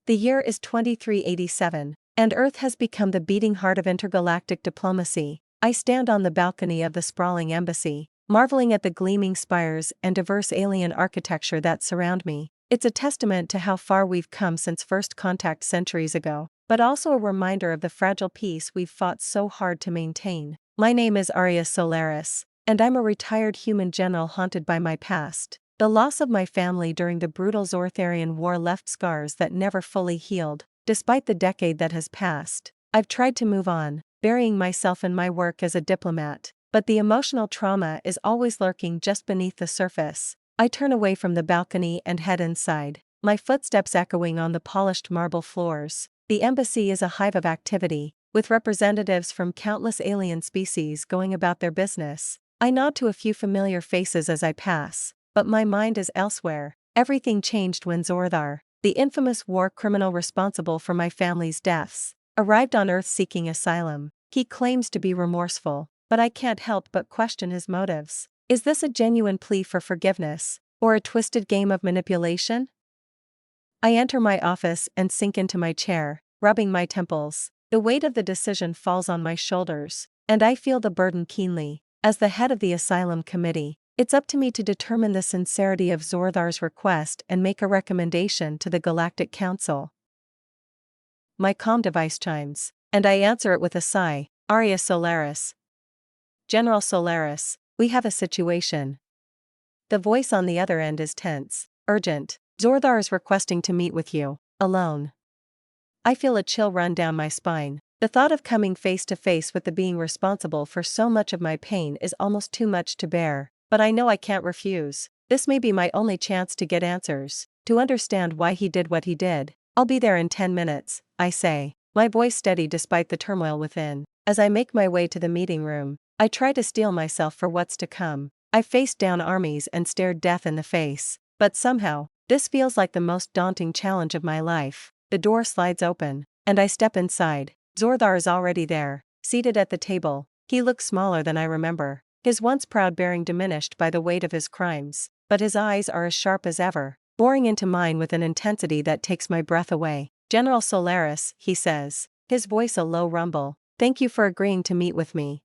The year is 2387, and Earth has become the beating heart of intergalactic diplomacy. I stand on the balcony of the sprawling embassy, marveling at the gleaming spires and diverse alien architecture that surround me. It's a testament to how far we've come since first contact centuries ago, but also a reminder of the fragile peace we've fought so hard to maintain. My name is Arya Solaris, and I'm a retired human general haunted by my past. The loss of my family during the brutal Zor'tharian War left scars that never fully healed. Despite the decade that has passed, I've tried to move on, burying myself in my work as a diplomat, but the emotional trauma is always lurking just beneath the surface. I turn away from the balcony and head inside, my footsteps echoing on the polished marble floors. The embassy is a hive of activity, with representatives from countless alien species going about their business. I nod to a few familiar faces as I pass, but my mind is elsewhere. Everything changed when Zor'thar, the infamous war criminal responsible for my family's deaths, arrived on Earth seeking asylum. He claims to be remorseful, but I can't help but question his motives. Is this a genuine plea for forgiveness, or a twisted game of manipulation? I enter my office and sink into my chair, rubbing my temples. The weight of the decision falls on my shoulders, and I feel the burden keenly. As the head of the asylum committee, it's up to me to determine the sincerity of Zor'thar's request and make a recommendation to the Galactic Council. My comm device chimes, and I answer it with a sigh. Arya Solaris. General Solaris, we have a situation. The voice on the other end is tense, urgent. Zor'thar is requesting to meet with you, alone. I feel a chill run down my spine. The thought of coming face to face with the being responsible for so much of my pain is almost too much to bear, but I know I can't refuse. This may be my only chance to get answers, to understand why he did what he did. I'll be there in 10 minutes, I say, my voice steady despite the turmoil within. As I make my way to the meeting room, I try to steel myself for what's to come. I've faced down armies and stared death in the face, but somehow, this feels like the most daunting challenge of my life. The door slides open, and I step inside. Zor'thar is already there, seated at the table. He looks smaller than I remember, his once proud bearing diminished by the weight of his crimes, but his eyes are as sharp as ever, boring into mine with an intensity that takes my breath away. General Solaris, he says, his voice a low rumble, thank you for agreeing to meet with me.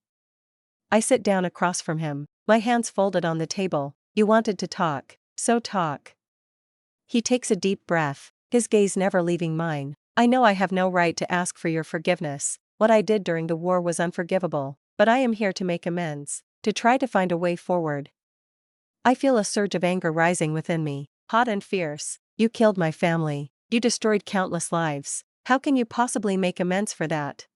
I sit down across from him, my hands folded on the table. You wanted to talk, so talk. He takes a deep breath, his gaze never leaving mine. I know I have no right to ask for your forgiveness. What I did during the war was unforgivable, but I am here to make amends, to try to find a way forward. I feel a surge of anger rising within me, hot and fierce. You killed my family, you destroyed countless lives. How can you possibly make amends for that?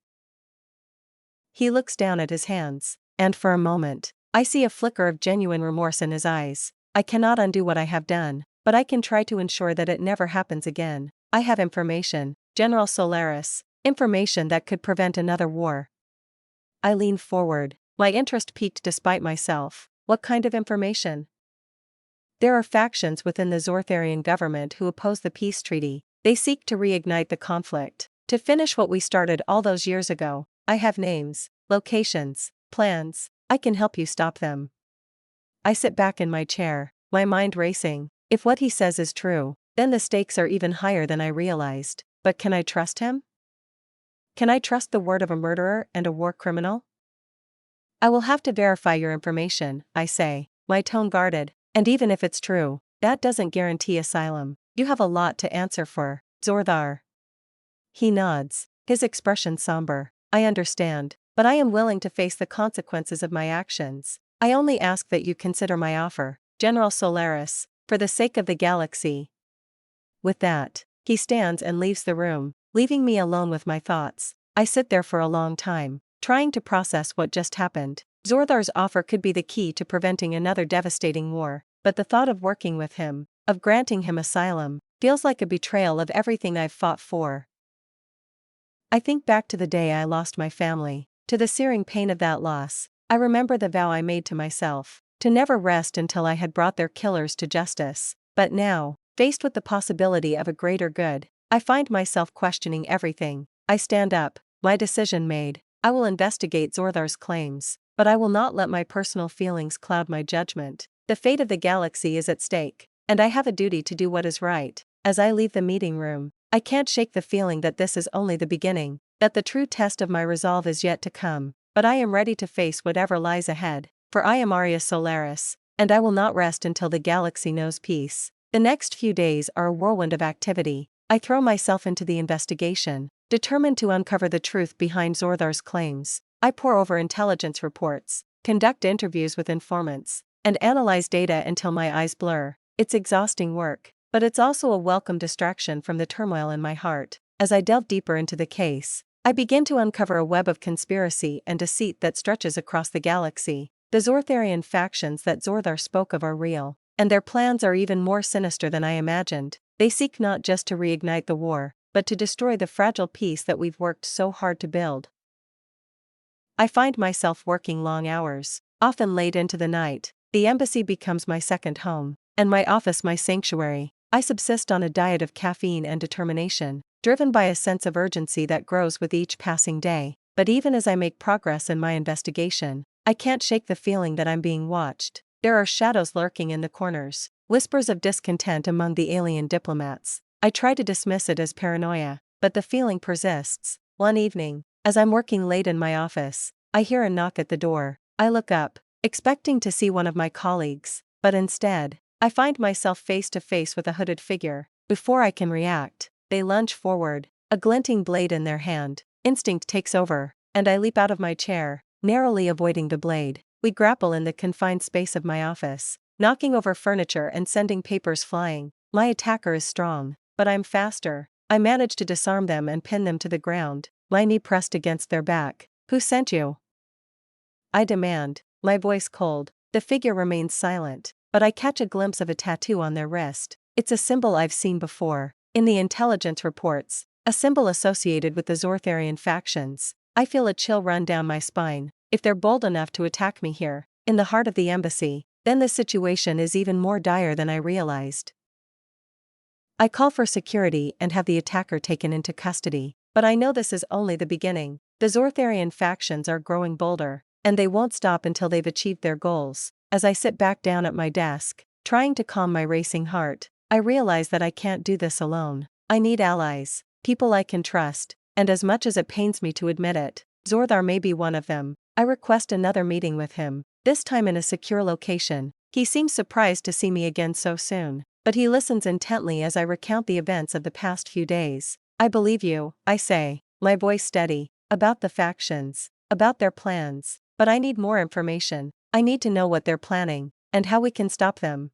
He looks down at his hands, and for a moment, I see a flicker of genuine remorse in his eyes. I cannot undo what I have done, but I can try to ensure that it never happens again. I have information, General Solaris, information that could prevent another war. I lean forward, my interest piqued despite myself. What kind of information? There are factions within the Zor'tharian government who oppose the peace treaty. They seek to reignite the conflict, to finish what we started all those years ago. I have names, locations, plans. I can help you stop them. I sit back in my chair, my mind racing. If what he says is true, then the stakes are even higher than I realized. But can I trust him? Can I trust the word of a murderer and a war criminal? I will have to verify your information, I say, my tone guarded. And even if it's true, that doesn't guarantee asylum. You have a lot to answer for, Zor'thar. He nods, his expression somber. I understand, but I am willing to face the consequences of my actions. I only ask that you consider my offer, General Solaris, for the sake of the galaxy. With that, he stands and leaves the room, leaving me alone with my thoughts. I sit there for a long time, trying to process what just happened. Zor'thar's offer could be the key to preventing another devastating war, but the thought of working with him, of granting him asylum, feels like a betrayal of everything I've fought for. I think back to the day I lost my family, to the searing pain of that loss. I remember the vow I made to myself, to never rest until I had brought their killers to justice. But now, faced with the possibility of a greater good, I find myself questioning everything. I stand up, my decision made. I will investigate Zor'thar's claims, but I will not let my personal feelings cloud my judgment. The fate of the galaxy is at stake, and I have a duty to do what is right. As I leave the meeting room, I can't shake the feeling that this is only the beginning, that the true test of my resolve is yet to come, but I am ready to face whatever lies ahead, for I am Aria Solaris, and I will not rest until the galaxy knows peace. The next few days are a whirlwind of activity. I throw myself into the investigation, determined to uncover the truth behind Zor'thar's claims. I pore over intelligence reports, conduct interviews with informants, and analyze data until my eyes blur. It's exhausting work, but it's also a welcome distraction from the turmoil in my heart. As I delve deeper into the case, I begin to uncover a web of conspiracy and deceit that stretches across the galaxy. The Zor'tharian factions that Zor'thar spoke of are real, and their plans are even more sinister than I imagined. They seek not just to reignite the war, but to destroy the fragile peace that we've worked so hard to build. I find myself working long hours, often late into the night. The embassy becomes my second home, and my office my sanctuary. I subsist on a diet of caffeine and determination, driven by a sense of urgency that grows with each passing day. But even as I make progress in my investigation, I can't shake the feeling that I'm being watched. There are shadows lurking in the corners, whispers of discontent among the alien diplomats. I try to dismiss it as paranoia, but the feeling persists. One evening, as I'm working late in my office, I hear a knock at the door. I look up, expecting to see one of my colleagues, but instead, I find myself face to face with a hooded figure. Before I can react, they lunge forward, a glinting blade in their hand. Instinct takes over, and I leap out of my chair, narrowly avoiding the blade. We grapple in the confined space of my office, knocking over furniture and sending papers flying. My attacker is strong, but I'm faster. I manage to disarm them and pin them to the ground, my knee pressed against their back. "Who sent you?" I demand, my voice cold. The figure remains silent, but I catch a glimpse of a tattoo on their wrist. It's a symbol I've seen before, in the intelligence reports, a symbol associated with the Zor'tharian factions. I feel a chill run down my spine. If they're bold enough to attack me here, in the heart of the embassy, then the situation is even more dire than I realized. I call for security and have the attacker taken into custody, but I know this is only the beginning. The Zor'tharian factions are growing bolder, and they won't stop until they've achieved their goals. As I sit back down at my desk, trying to calm my racing heart, I realize that I can't do this alone. I need allies, people I can trust, and as much as it pains me to admit it, Zor'thar may be one of them. I request another meeting with him, this time in a secure location. He seems surprised to see me again so soon, but he listens intently as I recount the events of the past few days. "I believe you," I say, my voice steady, "about the factions, about their plans, but I need more information. I need to know what they're planning, and how we can stop them."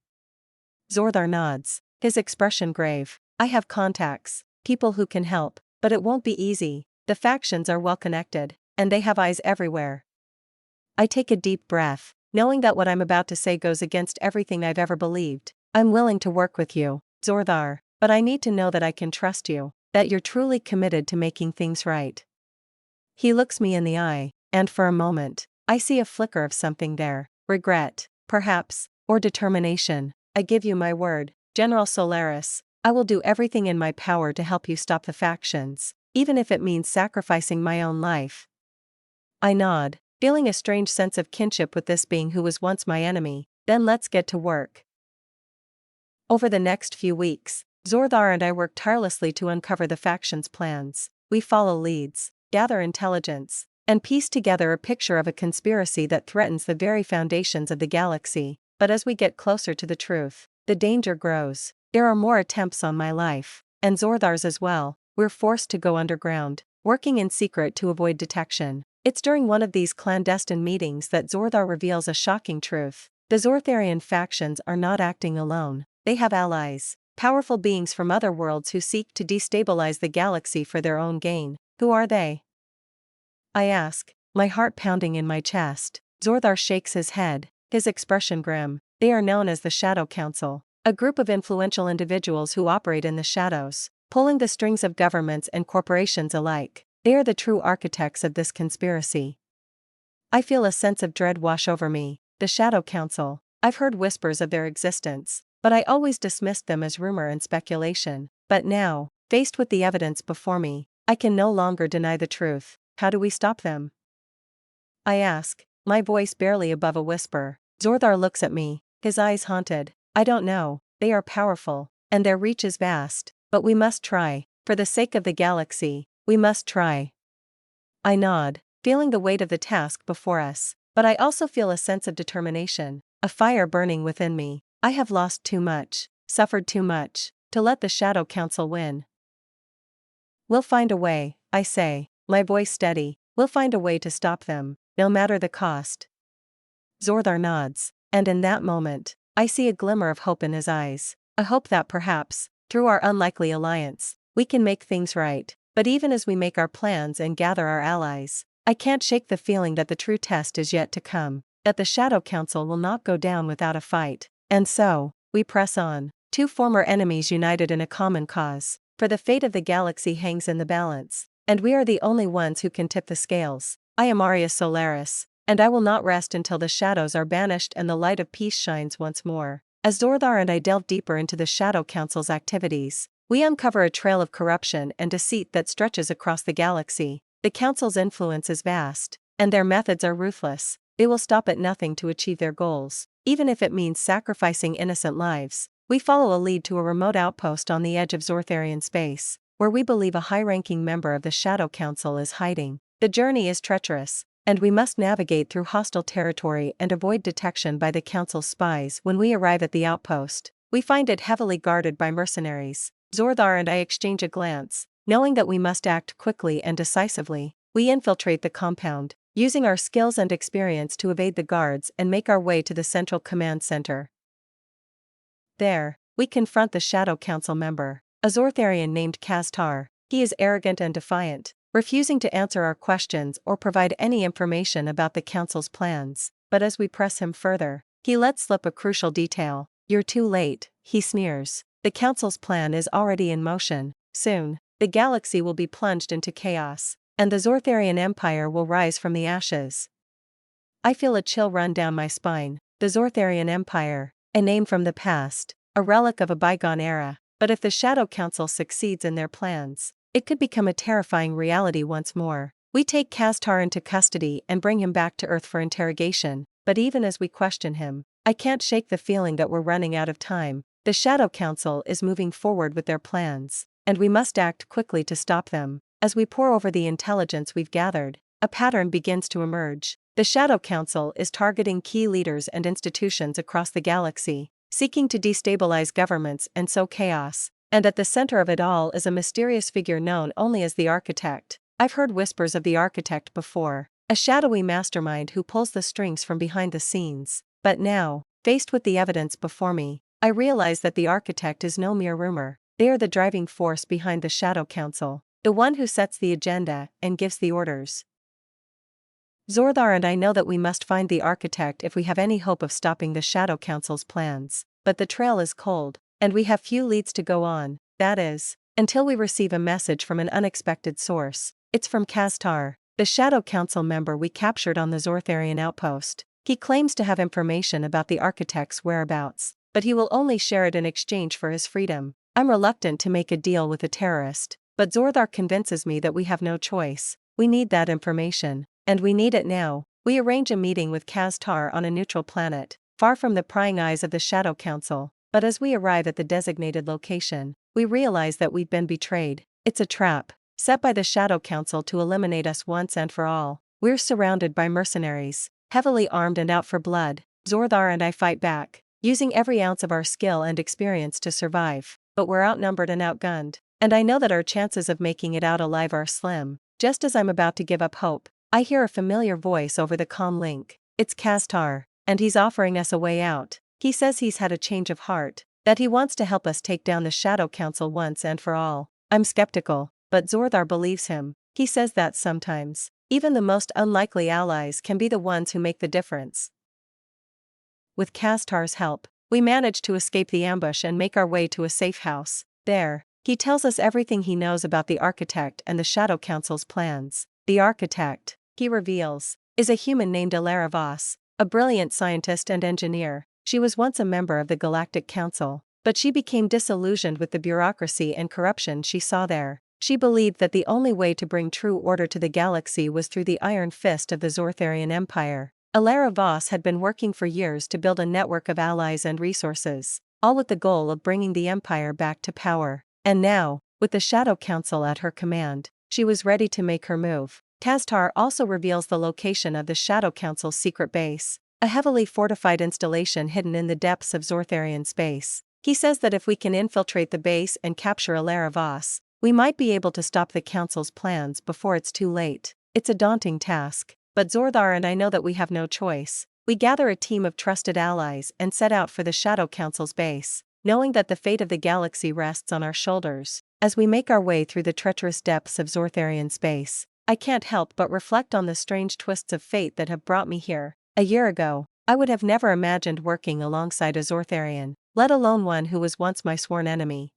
Zor'thar nods, his expression grave. "I have contacts, people who can help, but it won't be easy. The factions are well connected, and they have eyes everywhere." I take a deep breath, knowing that what I'm about to say goes against everything I've ever believed. "I'm willing to work with you, Zor'thar, but I need to know that I can trust you, that you're truly committed to making things right." He looks me in the eye, and for a moment, I see a flicker of something there, regret, perhaps, or determination. "I give you my word, General Solaris, I will do everything in my power to help you stop the factions, even if it means sacrificing my own life." I nod, feeling a strange sense of kinship with this being who was once my enemy. "Then let's get to work." Over the next few weeks, Zor'thar and I work tirelessly to uncover the factions' plans. We follow leads, gather intelligence, and piece together a picture of a conspiracy that threatens the very foundations of the galaxy. But as we get closer to the truth, the danger grows. There are more attempts on my life, and Zor'thar's as well. We're forced to go underground, working in secret to avoid detection. It's during one of these clandestine meetings that Zor'thar reveals a shocking truth. The Zor'tharian factions are not acting alone. They have allies, powerful beings from other worlds who seek to destabilize the galaxy for their own gain. Who are they? I ask, my heart pounding in my chest. Zor'thar shakes his head, his expression grim. "They are known as the Shadow Council, a group of influential individuals who operate in the shadows, pulling the strings of governments and corporations alike. They are the true architects of this conspiracy." I feel a sense of dread wash over me. The Shadow Council. I've heard whispers of their existence, but I always dismissed them as rumor and speculation. But now, faced with the evidence before me, I can no longer deny the truth. "How do we stop them?" I ask, my voice barely above a whisper. Zor'thar looks at me, his eyes haunted. "I don't know. They are powerful, and their reach is vast, but we must try. For the sake of the galaxy, we must try. I nod, feeling the weight of the task before us, but I also feel a sense of determination, a fire burning within me. I have lost too much, suffered too much, to let the Shadow Council win. We'll find a way, I say, my voice steady. We'll find a way to stop them, no matter the cost. Zor'thar nods, and in that moment, I see a glimmer of hope in his eyes, a hope that perhaps, through our unlikely alliance, we can make things right. But even as we make our plans and gather our allies, I can't shake the feeling that the true test is yet to come, that the Shadow Council will not go down without a fight. And so, we press on, two former enemies united in a common cause, for the fate of the galaxy hangs in the balance, and we are the only ones who can tip the scales. I am Arius Solaris, and I will not rest until the shadows are banished and the light of peace shines once more. As Zor'thar and I delve deeper into the Shadow Council's activities, we uncover a trail of corruption and deceit that stretches across the galaxy. The Council's influence is vast, and their methods are ruthless. They will stop at nothing to achieve their goals, even if it means sacrificing innocent lives. We follow a lead to a remote outpost on the edge of Zor'tharian space, where we believe a high-ranking member of the Shadow Council is hiding. The journey is treacherous, and we must navigate through hostile territory and avoid detection by the Council's spies. When we arrive at the outpost, we find it heavily guarded by mercenaries. Zor'thar and I exchange a glance, knowing that we must act quickly and decisively. We infiltrate the compound, using our skills and experience to evade the guards and make our way to the central command center. There, we confront the Shadow Council member, a Zor'tharian named Zor'thar. He is arrogant and defiant, refusing to answer our questions or provide any information about the Council's plans. But as we press him further, he lets slip a crucial detail. "You're too late," he sneers. "The Council's plan is already in motion. Soon, the galaxy will be plunged into chaos, and the Zor'tharian Empire will rise from the ashes." I feel a chill run down my spine. The Zor'tharian Empire, a name from the past, a relic of a bygone era. But if the Shadow Council succeeds in their plans, it could become a terrifying reality once more. We take Zor'thar into custody and bring him back to Earth for interrogation. But even as we question him, I can't shake the feeling that we're running out of time. The Shadow Council is moving forward with their plans, and we must act quickly to stop them. As we pore over the intelligence we've gathered, a pattern begins to emerge. The Shadow Council is targeting key leaders and institutions across the galaxy, seeking to destabilize governments and sow chaos. And at the center of it all is a mysterious figure known only as the Architect. I've heard whispers of the Architect before, a shadowy mastermind who pulls the strings from behind the scenes. But now, faced with the evidence before me, I realize that the Architect is no mere rumor. They are the driving force behind the Shadow Council, the one who sets the agenda and gives the orders. Zor'thar and I know that we must find the Architect if we have any hope of stopping the Shadow Council's plans. But the trail is cold, and we have few leads to go on, that is, until we receive a message from an unexpected source. It's from Zor'thar, the Shadow Council member we captured on the Zor'tharian outpost. He claims to have information about the Architect's whereabouts, but he will only share it in exchange for his freedom. I'm reluctant to make a deal with a terrorist, but Zor'thar convinces me that we have no choice. We need that information, and we need it now. We arrange a meeting with Zor'thar on a neutral planet, far from the prying eyes of the Shadow Council. But as we arrive at the designated location, we realize that we've been betrayed. It's a trap, set by the Shadow Council to eliminate us once and for all. We're surrounded by mercenaries, heavily armed and out for blood. Zor'thar and I fight back, using every ounce of our skill and experience to survive. But we're outnumbered and outgunned, and I know that our chances of making it out alive are slim. Just as I'm about to give up hope, I hear a familiar voice over the comm link. It's Zor'thar, and he's offering us a way out. He says he's had a change of heart, that he wants to help us take down the Shadow Council once and for all. I'm skeptical, but Zor'thar believes him. He says that sometimes, even the most unlikely allies can be the ones who make the difference. With Zor'thar's help, we manage to escape the ambush and make our way to a safe house. There, he tells us everything he knows about the Architect and the Shadow Council's plans. The Architect, he reveals, is a human named Alara Voss, a brilliant scientist and engineer. She was once a member of the Galactic Council, but she became disillusioned with the bureaucracy and corruption she saw there. She believed that the only way to bring true order to the galaxy was through the iron fist of the Zor'tharian Empire. Alara Voss had been working for years to build a network of allies and resources, all with the goal of bringing the Empire back to power. And now, with the Shadow Council at her command. She was ready to make her move. Zor'thar also reveals the location of the Shadow Council's secret base, a heavily fortified installation hidden in the depths of Zor'tharian space. He says that if we can infiltrate the base and capture Alara Voss, we might be able to stop the Council's plans before it's too late. It's a daunting task, but Zor'thar and I know that we have no choice. We gather a team of trusted allies and set out for the Shadow Council's base, knowing that the fate of the galaxy rests on our shoulders. As we make our way through the treacherous depths of Zor'tharian space, I can't help but reflect on the strange twists of fate that have brought me here. A year ago, I would have never imagined working alongside a Zor'tharian, let alone one who was once my sworn enemy.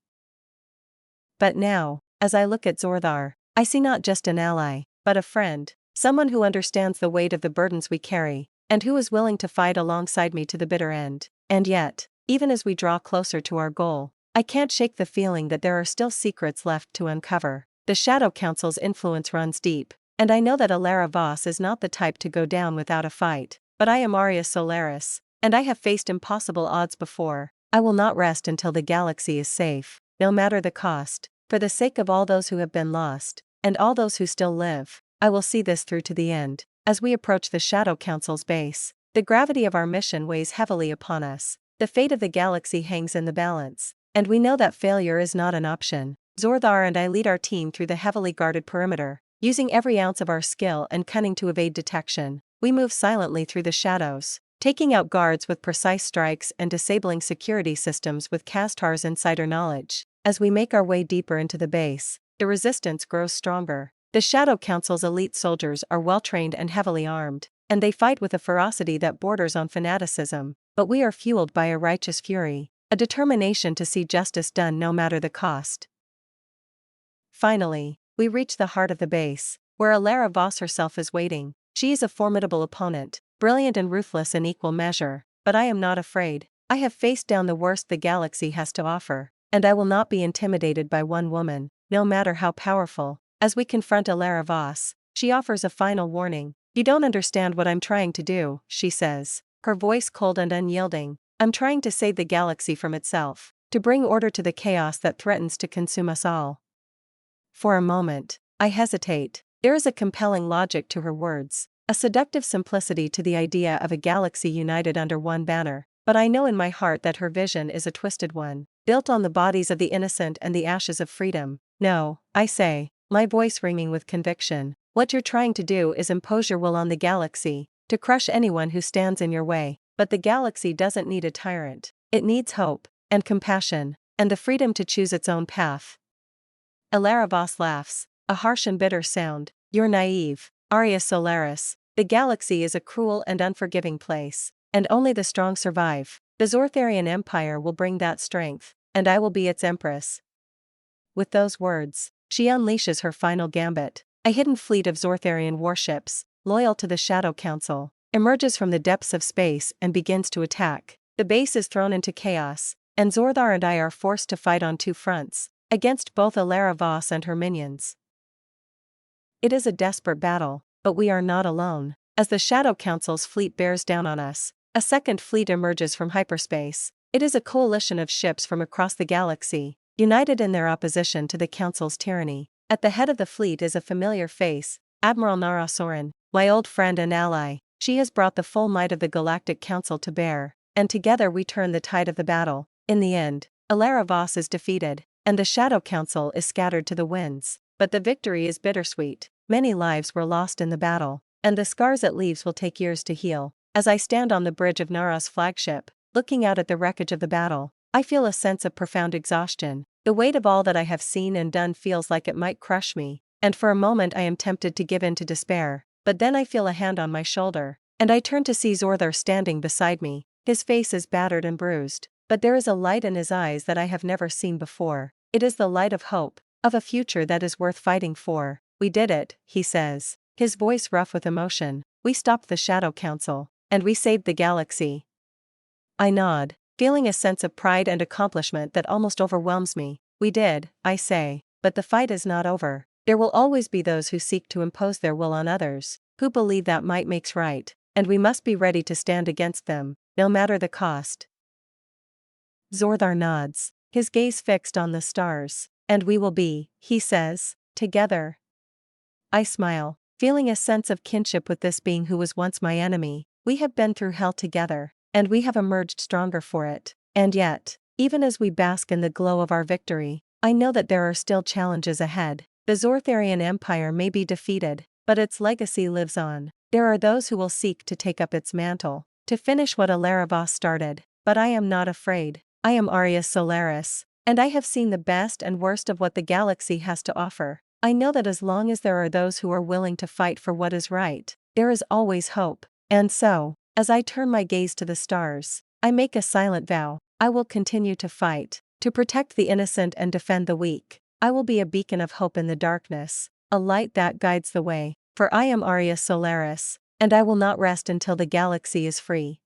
But now, as I look at Zor'thar, I see not just an ally, but a friend, someone who understands the weight of the burdens we carry, and who is willing to fight alongside me to the bitter end. And yet, even as we draw closer to our goal, I can't shake the feeling that there are still secrets left to uncover. The Shadow Council's influence runs deep, and I know that Alara Voss is not the type to go down without a fight, but I am Aria Solaris, and I have faced impossible odds before. I will not rest until the galaxy is safe, no matter the cost. For the sake of all those who have been lost, and all those who still live, I will see this through to the end. As we approach the Shadow Council's base, the gravity of our mission weighs heavily upon us. The fate of the galaxy hangs in the balance, and we know that failure is not an option. Zor'thar and I lead our team through the heavily guarded perimeter, using every ounce of our skill and cunning to evade detection. We move silently through the shadows, taking out guards with precise strikes and disabling security systems with Zor'thar's insider knowledge. As we make our way deeper into the base, the resistance grows stronger. The Shadow Council's elite soldiers are well-trained and heavily armed, and they fight with a ferocity that borders on fanaticism. But we are fueled by a righteous fury, a determination to see justice done no matter the cost. Finally, we reach the heart of the base, where Alara Voss herself is waiting. She is a formidable opponent, brilliant and ruthless in equal measure, but I am not afraid. I have faced down the worst the galaxy has to offer, and I will not be intimidated by one woman, no matter how powerful. As we confront Alara Voss, she offers a final warning. "You don't understand what I'm trying to do," she says, her voice cold and unyielding. "I'm trying to save the galaxy from itself, to bring order to the chaos that threatens to consume us all." For a moment, I hesitate. There is a compelling logic to her words, a seductive simplicity to the idea of a galaxy united under one banner, but I know in my heart that her vision is a twisted one, built on the bodies of the innocent and the ashes of freedom. "No," I say, my voice ringing with conviction, "what you're trying to do is impose your will on the galaxy, to crush anyone who stands in your way. But the galaxy doesn't need a tyrant. It needs hope, and compassion, and the freedom to choose its own path." Alara Voss laughs, a harsh and bitter sound. "You're naive, Aria Solaris. The galaxy is a cruel and unforgiving place, and only the strong survive. The Zor'tharian Empire will bring that strength, and I will be its empress." With those words, she unleashes her final gambit. A hidden fleet of Zor'tharian warships, loyal to the Shadow Council, emerges from the depths of space and begins to attack. The base is thrown into chaos, and Zor'thar and I are forced to fight on two fronts, against both Alara Voss and her minions. It is a desperate battle, but we are not alone. As the Shadow Council's fleet bears down on us, a second fleet emerges from hyperspace. It is a coalition of ships from across the galaxy, united in their opposition to the Council's tyranny. At the head of the fleet is a familiar face, Admiral Nara Soren, my old friend and ally. She has brought the full might of the Galactic Council to bear, and together we turn the tide of the battle. In the end, Alara Voss is defeated, and the Shadow Council is scattered to the winds. But the victory is bittersweet. Many lives were lost in the battle, and the scars it leaves will take years to heal. As I stand on the bridge of Nara's flagship, looking out at the wreckage of the battle, I feel a sense of profound exhaustion. The weight of all that I have seen and done feels like it might crush me, and for a moment I am tempted to give in to despair. But then I feel a hand on my shoulder, and I turn to see Zor'thar standing beside me. His face is battered and bruised, but there is a light in his eyes that I have never seen before. It is the light of hope, of a future that is worth fighting for. "We did it," he says, his voice rough with emotion. "We stopped the Shadow Council, and we saved the galaxy." I nod, feeling a sense of pride and accomplishment that almost overwhelms me. "We did," I say, "but the fight is not over. There will always be those who seek to impose their will on others, who believe that might makes right, and we must be ready to stand against them, no matter the cost." Zor'thar nods, his gaze fixed on the stars, And we will be, he says, together. I smile, feeling a sense of kinship with this being who was once my enemy. We have been through hell together, and we have emerged stronger for it. And yet, even as we bask in the glow of our victory, I know that there are still challenges ahead. The Zor'tharian Empire may be defeated, but its legacy lives on. There are those who will seek to take up its mantle, to finish what Alaravos started. But I am not afraid. I am Arius Solaris, and I have seen the best and worst of what the galaxy has to offer. I know that as long as there are those who are willing to fight for what is right, there is always hope. And so, as I turn my gaze to the stars, I make a silent vow. I will continue to fight, to protect the innocent and defend the weak. I will be a beacon of hope in the darkness, a light that guides the way. For I am Arius Solaris, and I will not rest until the galaxy is free.